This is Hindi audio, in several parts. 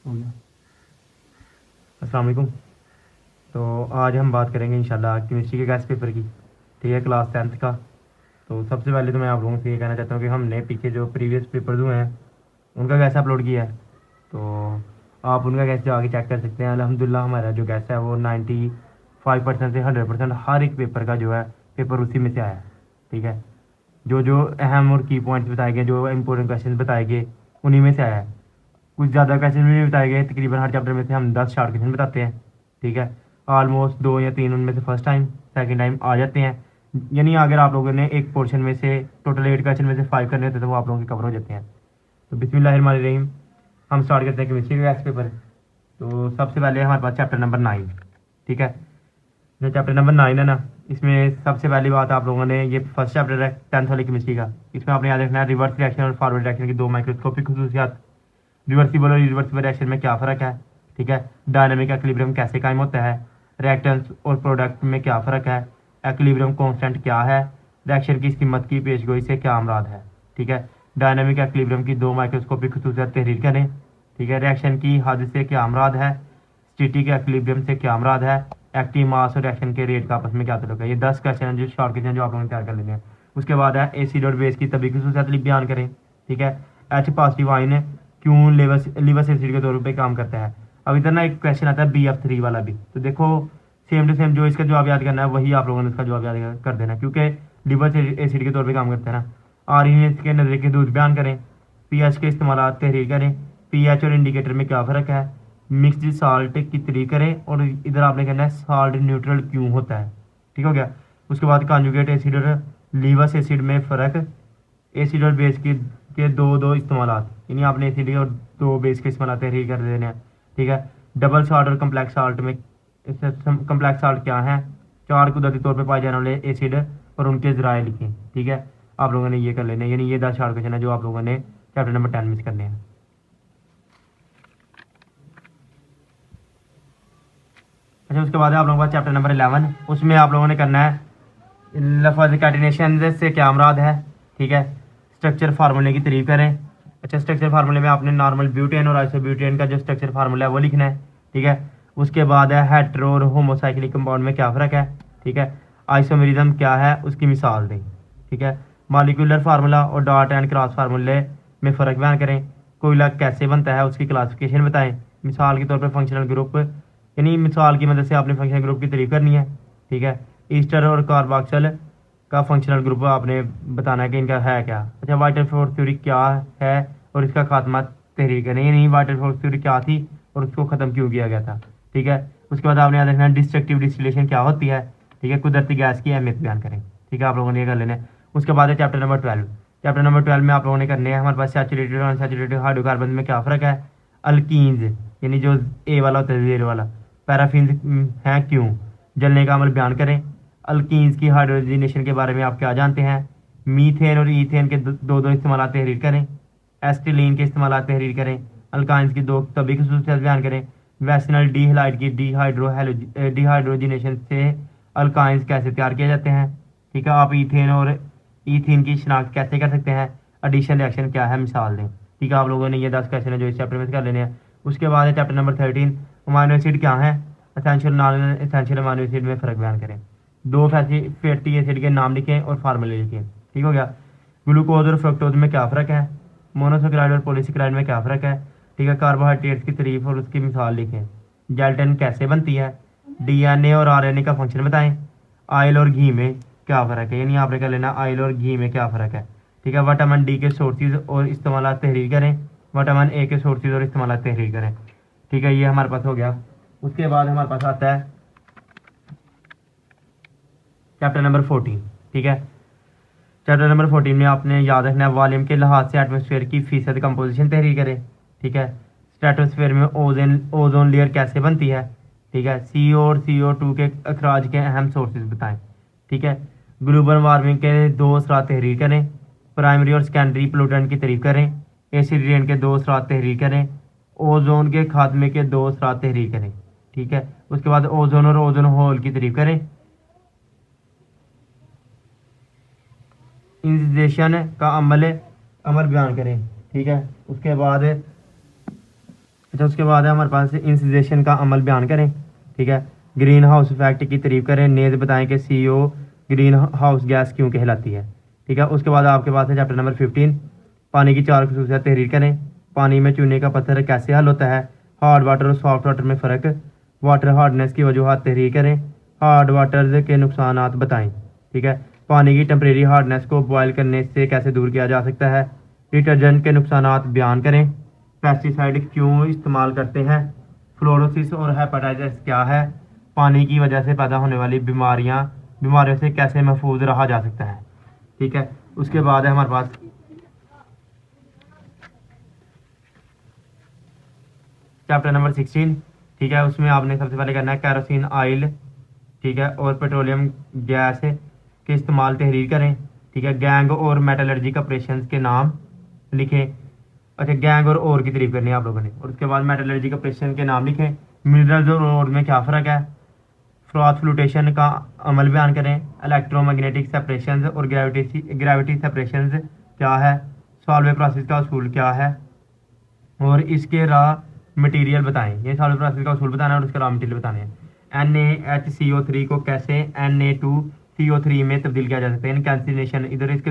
हो गया। अस्सलाम वालेकुम। तो आज हम बात करेंगे इंशाल्लाह केमिस्ट्री के गैस पेपर की। ठीक है, क्लास 10th का। तो सबसे पहले तो मैं आप लोगों से ये कहना चाहता हूँ कि हमने पीछे जो प्रीवियस पेपर्स हुए हैं उनका गैस अपलोड किया है। तो आप उनका गैस जाके चेक कर सकते हैं। अल्हम्दुलिल्लाह हमारा जो गैस है वो 95% से 100% हर एक पेपर का जो है पेपर उसी में से आया है। ठीक है, जो जो अहम और की पॉइंट्स बताए गए, जो इंपॉर्टेंट क्वेश्चन बताए गए, उन्हीं में से आया है। कुछ ज़्यादा क्वेश्चन भी नहीं बताए गए, तकरीबन हर चैप्टर में से हम 10 शार्ट क्वेश्चन बताते हैं। ठीक है, ऑलमोस्ट 2 या 3 उनमें से फर्स्ट टाइम सेकंड टाइम आ जाते हैं। यानी अगर आप लोगों ने एक पोर्शन में से टोटल 8 क्वेश्चन में से 5 करने होते तो वो आप लोगों के कवर हो जाते हैं। तो बिस्मिल्लाहिर्रहमानिर्रहीम, हम स्टार्ट करते हैं केमिस्ट्री का गैस पेपर। तो सबसे पहले हमारे पास चैप्टर नंबर 9। ठीक है, जो चैप्टर नंबर 9 है ना, इसमें सबसे पहली बात आप लोगों ने, ये फर्स्ट चैप्टर है 10th वाली केमिस्ट्री का। इसमें आपने याद रखना है रिवर्स रिएक्शन और फॉरवर्ड रिएक्शन की दो माइक्रोस्कोपिक खसूसियात। रिवर्सिबल और इरिवर्सिबल रिएक्शन में क्या फ़र्क है। ठीक है, डायनामिक एक्विलिब्रियम कैसे कायम होता है, रिएक्टेंस और प्रोडक्ट में क्या फ़र्क है, एक्विलिब्रियम कांस्टेंट क्या है, रिएक्शन की कीमत की पेशगोई से क्या अमराद है। ठीक है, डायनामिक एक्विलिब्रियम की दो माइक्रोस्कोपिक खसूसियात तहरीर करें। ठीक है, रिएक्शन की हद से क्या अमराद है, स्टैटिक एक्विलिब्रियम से क्या अमराद है, एक्टिव मास और रिएक्शन के रेट का आपस में क्या ताल्लुक है। ये 10 क्वेश्चन हैं जो शॉर्ट क्वेश्चन जो आप लोगों ने तैयार कर लेने हैं। उसके बाद है एसिड और बेस की तभी खसूसियात बयान करें। ठीक है, एच पॉजिटिव आयन क्यों लिवस एसिड के तौर पे काम करता है। अब इधर ना एक क्वेश्चन आता है BF3 वाला भी। तो देखो, सेम टू सेम जो इसका जवाब याद करना है वही आप लोगों ने इसका जवाब याद कर देना है, क्योंकि लिवर एसिड के तौर पे काम करता है ना। RNA के नजरिए के दूध बयान करें। पीएच के इस्तेमाल तहरीर करें। पीएच और इंडिकेटर में क्या फ़र्क है, मिक्सड साल्ट की तहरीर करें। और इधर आपने कहना है साल्ट न्यूट्रल क्यों होता है। ठीक हो गया। उसके बाद कॉन्जुगेट एसिड और लिवस एसिड में फ़र्क। एसिड और बेस के दो दो इस्तेमाल, यानी आपने एसिड और दो बेस के इस्तेमाल तहरीर कर देने हैं। ठीक है, डबल साल्ट और कम्प्लेक्स साल्ट में कम्प्लेक्स साल्ट क्या है, चार कुदरती तौर पे पाए जाने वाले एसिड और उनके ज़राए लिखें। ठीक है, आप लोगों ने ये कर लेने हैं। यानी ये 10 शार्ट क्वेश्चन है जो आप लोगों ने चैप्टर नंबर 10 मिस करने हैं। अच्छा, उसके बाद है आप लोगों का चैप्टर नंबर 11। उसमें आप लोगों ने करना है लफज कैटिनेशन से क्या अमराद है। ठीक है, स्ट्रक्चर फार्मूले की तारीफ करें। अच्छा, स्ट्रक्चर फार्मूले में आपने नॉर्मल ब्यूटेन और आइसोब्यूटेन का जो स्ट्रक्चर फार्मूला है वो लिखना है। ठीक है, उसके बाद है हेटेरो और होमोसाइक्लिक कंपाउंड में क्या फ़र्क है। ठीक है, आइसोमेरिज्म क्या है उसकी मिसाल दें। ठीक है, मॉलिक्यूलर फार्मूला और डॉट एंड क्रॉस फार्मूले में फ़र्क बयान करें। कोयला कैसे बनता है उसकी क्लासिफिकेशन बताएं। मिसाल के तौर पर फंक्शनल ग्रुप, यानी मिसाल की मदद से आपने फंक्शनल ग्रुप की तारीफ करनी है। ठीक है, ईस्टर और कार्बोक्सिल का फंक्शनल ग्रुप आपने बताना है कि इनका है क्या। अच्छा, वाटर फोर्स थ्योरी क्या है और इसका खात्मा तहरीर करें। नहीं, वाटर फोर्स थ्योरी क्या थी और उसको ख़त्म क्यों किया गया था। ठीक है, उसके बाद आपने याद रखना डिस्ट्रक्टिव डिस्टिलेशन क्या होती है। ठीक है, कुदरती गैस की अहमियत बयान करें। ठीक है, आप लोगों ने ये कर लेना है। उसके बाद है चैप्टर नंबर 12। चैप्टर नंबर 12 में आप लोगों ने करने हैं, हमारे पास सैचुरेटेड और अनसैचुरेटेड हाइड्रोकार्बन में क्या फ़र्क है, अल्कीन्स यानी जो ए वाला होता है, जेर वाला, पैराफिन है क्यों, जलने का अमल बयान करें। अल्कीन्स की हाइड्रोजनेशन के बारे में आप क्या जानते हैं। मीथेन और ईथेन के दो दो इस्तेमाल तहरीर करें। एस्टिलीन के इस्तेमाल तहरीर करें। अल्काइंस की दो तभी खसूसियात बयान करें। वैक्सिनल डीहलाइड की डिहाइड्रोजनेशन से अल्काइंस कैसे तैयार किए जाते हैं। ठीक है, आप ईथेन और ईथीन की शिनाख्त कैसे कर सकते हैं। एडिशन रिएक्शन क्या है, मिसाल दें। ठीक है, आप लोगों ने ये 10 क्वेश्चन है जो इस चैप्टर में से कर लेने हैं। उसके बाद है चैप्टर नंबर 13, अमाइनो एसिड क्या है, essential non essential amino acid में फ़र्क बयान करें। दो फैटी एसिड के नाम लिखें और फार्मूले लिखें। ठीक हो गया। ग्लूकोज और फ्रक्टोज में क्या फ़र्क है, मोनोसेक्राइड और पॉलीसेक्राइड में क्या फ़र्क है। ठीक है, कार्बोहाइड्रेट्स की तारीफ और उसकी मिसाल लिखें। जेल्टन कैसे बनती है। DNA और RNA का फंक्शन बताएं। ऑयल और घी में क्या फ़र्क है, यानी आपने कर लेना ऑयल और घी में क्या फ़र्क है। ठीक है, विटामिन D के सोर्सेज और इस्तेमाल तहरीर करें। विटामिन A के सोर्सेज और इस्तेमाल तहरीर करें। ठीक है, ये हमारे पास हो गया। उसके बाद हमारे पास आता है चैप्टर नंबर 14। ठीक है, चैप्टर नंबर 14 में आपने याद रखना है वॉल्यूम के लिहाज से एटमॉस्फेयर की फीसद कंपोजिशन तहरीर करें। ठीक है, स्ट्रेटोस्फेयर में ओजोन लेयर कैसे बनती है। ठीक है, CO और CO2 के अखराज के अहम सोर्सेज बताएं। ठीक है, ग्लोबल वार्मिंग के दो असरात तहरीर करें। प्राइमरी और सेकेंडरी पोल्यूटेंट की तारीफ करें। एसिड रेन के दो असरात तहरीर करें। ओजोन के खात्मे के दो असरात तहरीर करें। ठीक है, उसके बाद ओजोन और ओजोन होल की तारीफ करें। इंजेक्शन का अमल अमल बयान करें। ठीक है, उसके बाद अच्छा, उसके बाद है हमारे पास इंसिडेशन का अमल बयान करें। ठीक है, ग्रीन हाउस इफेक्ट की तारीफ करें, नेज बताएं कि CO ग्रीन हाउस गैस क्यों कहलाती है। ठीक है, उसके बाद आपके पास है चैप्टर नंबर 15, पानी की 4 खसूसियात तहरीर करें। पानी में चूने का पत्थर कैसे हल होता है, हार्ड वाटर और सॉफ्ट वाटर में फ़र्क, वाटर हार्डनेस की वजूहत तहरीर करें, हार्ड वाटर के नुकसानात बताएं। ठीक है, पानी की टेम्परेरी हार्डनेस को बॉयल करने से कैसे दूर किया जा सकता है, डिटर्जेंट के नुकसानात बयान करें, पेस्टिसाइड क्यों इस्तेमाल करते हैं, फ्लोरोसिस और हेपेटाइटिस क्या है, पानी की वजह से पैदा होने वाली बीमारियों से कैसे महफूज रहा जा सकता है। ठीक है, उसके बाद है हमारे पास चैप्टर नंबर 16। ठीक है, उसमें आपने सबसे पहले करना है कैरोसिन ऑयल, ठीक है, और पेट्रोलियम गैस के इस्तेमाल तहरीर करें। ठीक है, गैंग और मेटलर्जिक ऑपरेशंस के नाम लिखें। अच्छा, गैंग और की तारीफ करनी है आप लोगों ने, और उसके बाद मेटलर्जिक ऑपरेशन के नाम लिखें। मिनरल्स और ओर में क्या फ़र्क है, फ्रॉथ फ्लूटेशन का अमल बयान करें, इलेक्ट्रोमैग्नेटिक सेपरेशंस और ग्रेविटी सेपरेशंस क्या है, सॉल्वे प्रोसेस का असूल क्या है, और इसके रॉ मटेरियल बताएं। ये सॉल्वे प्रोसेस का असूल बताना है और उसके रॉ मटेरियल बताने हैं। NaHCO3 को कैसे Na2CO3 में तब्दील किया जा सकता है, इन कैंसिलेशन, इधर इसके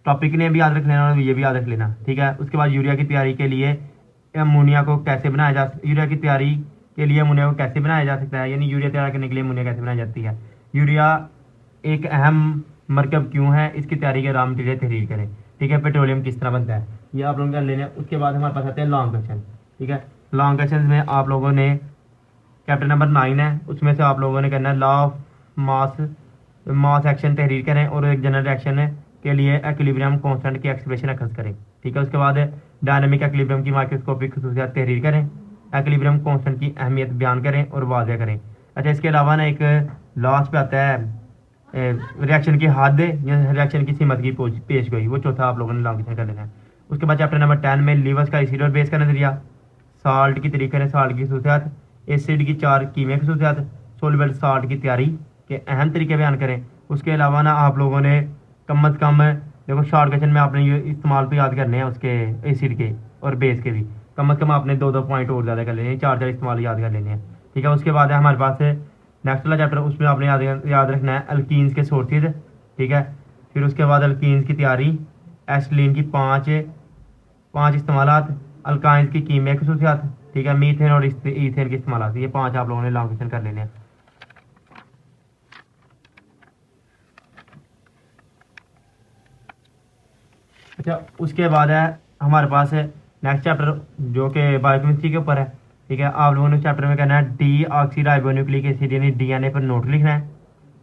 टॉपिक ने भी याद रख लेना और ये भी याद रख लेना। ठीक है, उसके बाद यूरिया की तैयारी के लिए अमोनिया को कैसे बनाया जा यूरिया की तैयारी के लिए अमोनिया को कैसे बनाया जा सकता है, यानी यूरिया तैयार करने के लिए अमोनिया कैसे बनाई जाती है, यूरिया एक अहम मरकब क्यों है, इसकी तैयारी के रॉ मटेरियल तहरीर करें। ठीक है, पेट्रोलियम किस तरह बनता है, ये आप लोगों ने कर लेना है। उसके बाद हमारे पास आते हैं लॉन्ग क्वेश्चन। ठीक है, लॉन्ग क्वेश्चन में आप लोगों ने चैप्टर नंबर 9 है, उसमें से आप लोगों ने करना है लॉ ऑफ मास एक्शन तहरीर करें और एक जनरल रिएक्शन के लिए एक्विलिब्रियम कांस्टेंट की एक्सप्रेशन अखज़ करें। ठीक है, उसके बाद डायनामिक एक्विलिब्रियम की माइक्रोस्कोपिक खसूसियात तहरीर करें, एक्विलिब्रियम कांस्टेंट की अहमियत बयान करें और वाज़ह करें। अच्छा, इसके अलावा ना एक लास्ट पे आता है रिएक्शन की हद या रिएक्शन की सीमत की पेश गोई, वो चौथा आप लोगों ने लॉन्ग क्वेश्चन कर लेना है। उसके बाद चैप्टर नंबर 10 में लीवर्स का एसिड और बेस का नजरिया, साल्ट की तरीके करें, साल्ट की खसूसियात, एसिड की 4 कीमिया खसूसियात, सोलबल साल्ट की तैयारी के अहम तरीके बयान करें। उसके अलावा ना आप लोगों ने कम अज़ कम देखो शॉर्ट क्वेश्चन में आपने ये इस्तेमाल तो याद करने हैं उसके एसिड के और बेस के भी, कम अज़ कम आपने 2-2 पॉइंट और ज़्यादा कर लेने हैं, 4-4 इस्तेमाल याद कर लेने हैं। ठीक है, उसके बाद है हमारे पास नेक्स्ट वाला चैप्टर, उसमें आपने याद रखना है अल्कीन्स के सोर्सेज। ठीक है, फिर उसके बाद अल्कीन्स की तैयारी, एसिलीन की पाँच इस्तेमालात, अल्काइंस की कीमिया खसूसियात। ठीक है, मीथेन और ईथेन के इस्तेमालात, ये 5 आप लोगों ने लॉन्ग क्वेश्चन कर लेने हैं। अच्छा, उसके बाद है हमारे पास नेक्स्ट चैप्टर जो कि बायोकेमिस्ट्री के ऊपर है। ठीक है, आप लोगों ने चैप्टर में कहना है डीऑक्सीराइबोन्यूक्लिक एसिड यानी DNA पर नोट लिखना है,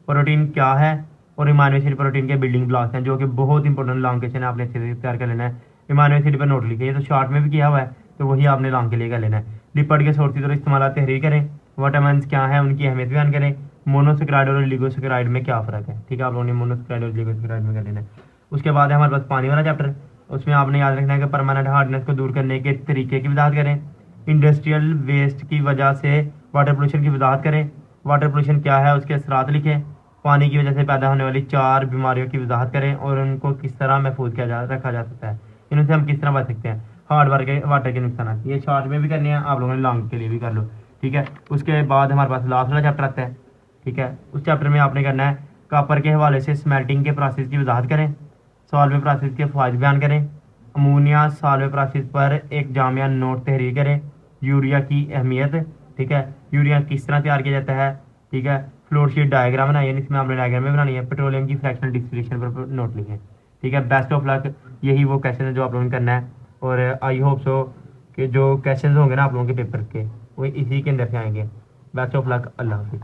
प्रोटीन क्या है और इमाइनो एसिड प्रोटीन के बिल्डिंग ब्लॉक्स हैं, जो कि बहुत इंपॉर्टेंट लॉन्ग क्वेश्चन है, आपने अच्छे से तैयार कर लेना है। इमाइनो एसिड पर नोट लिखिए, ये तो शॉर्ट में भी किया हुआ है, तो वही आपने लॉन्ग के लिए कर लेना है। लिपिड के सोर्सेज और इस्तेमाल तहरीर करें, विटामिन क्या है उनकी अहमियत बयान करें, मोनोसेक्राइड और ओलिगोसेक्राइड में क्या फ़र्क है। ठीक है, आप लोगों ने मोनोसेक्राइड और ओलिगोसेक्राइड में कर लेना है। उसके बाद है हमारे पास पानी वाला चैप्टर, उसमें आपने याद रखना है कि परमानेंट हार्डनेस को दूर करने के तरीके की वजाहत करें, इंडस्ट्रियल वेस्ट की वजह से वाटर पोल्यूशन की वजाहत करें, वाटर पोल्यूशन क्या है उसके असरात लिखें, पानी की वजह से पैदा होने वाली 4 बीमारियों की वजाहत करें और उनको किस तरह महफूज रखा जा सकता है, इनसे हम किस तरह बच सकते हैं, हार्ड वाटर के नुकसान, ये शॉर्ट में भी करने हैं, आप लोगों ने लॉन्ग के लिए भी कर लो। ठीक है, उसके बाद हमारे पास लास्ट वाला चैप्टर आता है। ठीक है, उस चैप्टर में आपने करना है कापर के हवाले से स्मेल्टिंग के प्रोसेस की वजाहत करें, सॉल्वे प्रोसेस के फ़ायदे बयान करें, अमोनिया सॉल्वे प्रोसेस पर एक जामिया नोट तहरीर करें, यूरिया की अहमियत। ठीक है, यूरिया किस तरह तैयार किया जाता है। ठीक है, फ्लोर शीट डायग्राम बनाइए, इसमें आपने डायग्राम में बनानी है, पेट्रोलियम की फ्रैक्शनल डिस्टिलेशन पर नोट लिखें। ठीक है, बेस्ट ऑफ लक, यही वो क्वेश्चन है जो आप लोगों ने करना है, और आई होप सो कि जो क्वेश्चन होंगे ना आप लोगों के पेपर के वो इसी के अंदर से आएंगे। बेस्ट ऑफ लक, अल्लाह हाफिज़।